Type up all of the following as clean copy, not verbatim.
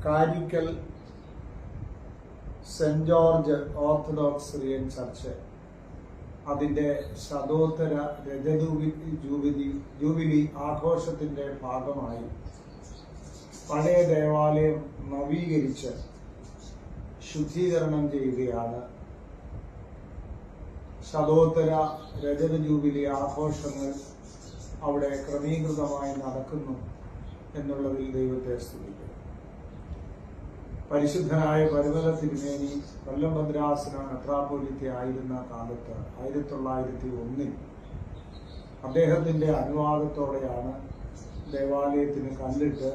Karikkal saint George orthodox Syrian church അതിൻ്റെ ശതോത്തര jubilee ആഘോഷത്തിൻ്റെ ഭാഗമായി പഴയ ദേവാലയം നവീകരിച്ച് ശുദ്ധീകരണം ചെയ്യുകയാണ്. ശതോത്തര രജത ജൂബിലി ആഘോഷങ്ങൾ അവിടെ ക്രമീകൃതമായി നടക്കുന്നു എന്നുള്ളതിൽ ദൈവത്തെ സ്തുതിക്കുന്നു. പരിശുദ്ധനായ പരിമല തിരുമേനി കൊല്ലം ഭദ്രാസന മെത്രാപ്പൊലീത്ത ആയിരുന്ന കാലത്ത് 1901 അദ്ദേഹത്തിന്റെ അനുവാദത്തോടെയാണ് ദേവാലയത്തിന് കല്ലിട്ട്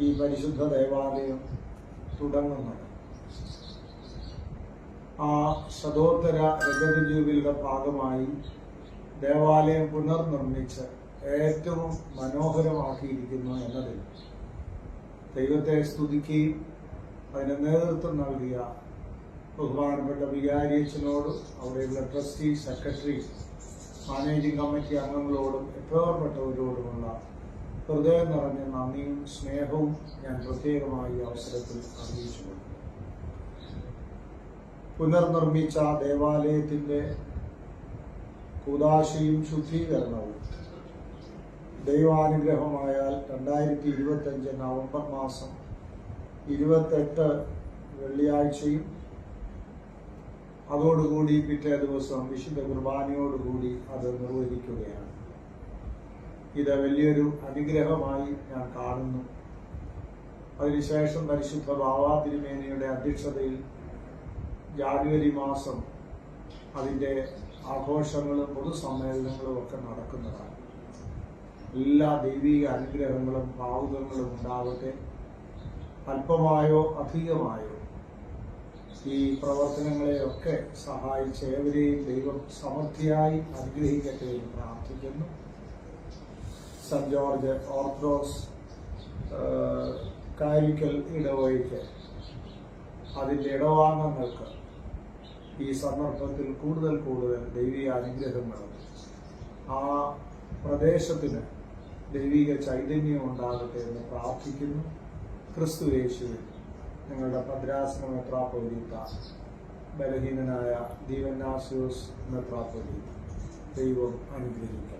ഈ പരിശുദ്ധ ദേവാലയം തുടങ്ങുന്നത്. ആ ശതോത്തര രജത ജൂബിലിയുടെ ഭാഗമായി ദേവാലയം പുനർനിർമ്മിച്ച് ഏറ്റവും മനോഹരമാക്കിയിരിക്കുന്നു എന്നതിൽ ദൈവത്തെ സ്തുതിക്കുകയും അതിന് നേതൃത്വം നൽകിയ ബഹുമാനപ്പെട്ട വികാരിയച്ഛനോടും അവിടെയുള്ള ട്രസ്റ്റി, സെക്രട്ടറി, മാനേജിംഗ് കമ്മിറ്റി അംഗങ്ങളോടും എത്രപ്പെട്ടവരോടുമുള്ള ഹൃദയം നിറഞ്ഞ നന്ദിയും സ്നേഹവും ഞാൻ പ്രത്യേകമായി അവസരത്തിൽ അറിയിച്ചുകൊള്ളു. പുനർനിർമ്മിച്ച ദേവാലയത്തിന്റെ കൂദാശയും ശുദ്ധീകരണവും ദൈവാനുഗ്രഹമായാൽ 2025 നവംബർ മാസം 28 വെള്ളിയാഴ്ചയും അതോടുകൂടി പിറ്റേ ദിവസം വിശുദ്ധ കുർബാനയോടുകൂടി അത് നിർവഹിക്കുകയാണ്. ഇത് വലിയൊരു അനുഗ്രഹമായി ഞാൻ കാണുന്നു. അതിനുശേഷം പരിശുദ്ധ ബാവാ തിരുമേനിയുടെ അധ്യക്ഷതയിൽ ജാനുവരി മാസം അതിൻ്റെ ആഘോഷങ്ങളും പൊതുസമ്മേളനങ്ങളും ഒക്കെ നടക്കുന്നതാണ്. എല്ലാ ദൈവിക അനുഗ്രഹങ്ങളും ഭാവുകങ്ങളും ഉണ്ടാവട്ടെ. അല്പമായോ അധികമായോ ഈ പ്രവർത്തനങ്ങളെയൊക്കെ സഹായിച്ച് ഏവരെയും ദൈവം സമൃദ്ധിയായി അനുഗ്രഹിക്കട്ടെ എന്ന് പ്രാർത്ഥിക്കുന്നു. സെന്റ് ജോർജ് ഓർത്തഡോക്സ് കാരിക്കൽ ഇടവഴിക്ക് അതിൻ്റെ ഇടവാംഗങ്ങൾക്ക് ഈ സന്ദർഭത്തിൽ കൂടുതൽ ദൈവിക അനുഗ്രഹങ്ങളും ആ പ്രദേശത്തിന് ദൈവിക ചൈതന്യം ഉണ്ടാകട്ടെ എന്ന് പ്രാർത്ഥിക്കുന്നു. ക്രിസ്തു യേശുവിൽ നിങ്ങളുടെ ഭദ്രാസന മെത്രാപ്പൊലീത്ത ബലഹീനനായ ദീവന്നാസ്യോസ് മെത്രാപ്പൊലീത്ത ദൈവം അനുഗ്രഹിക്കും.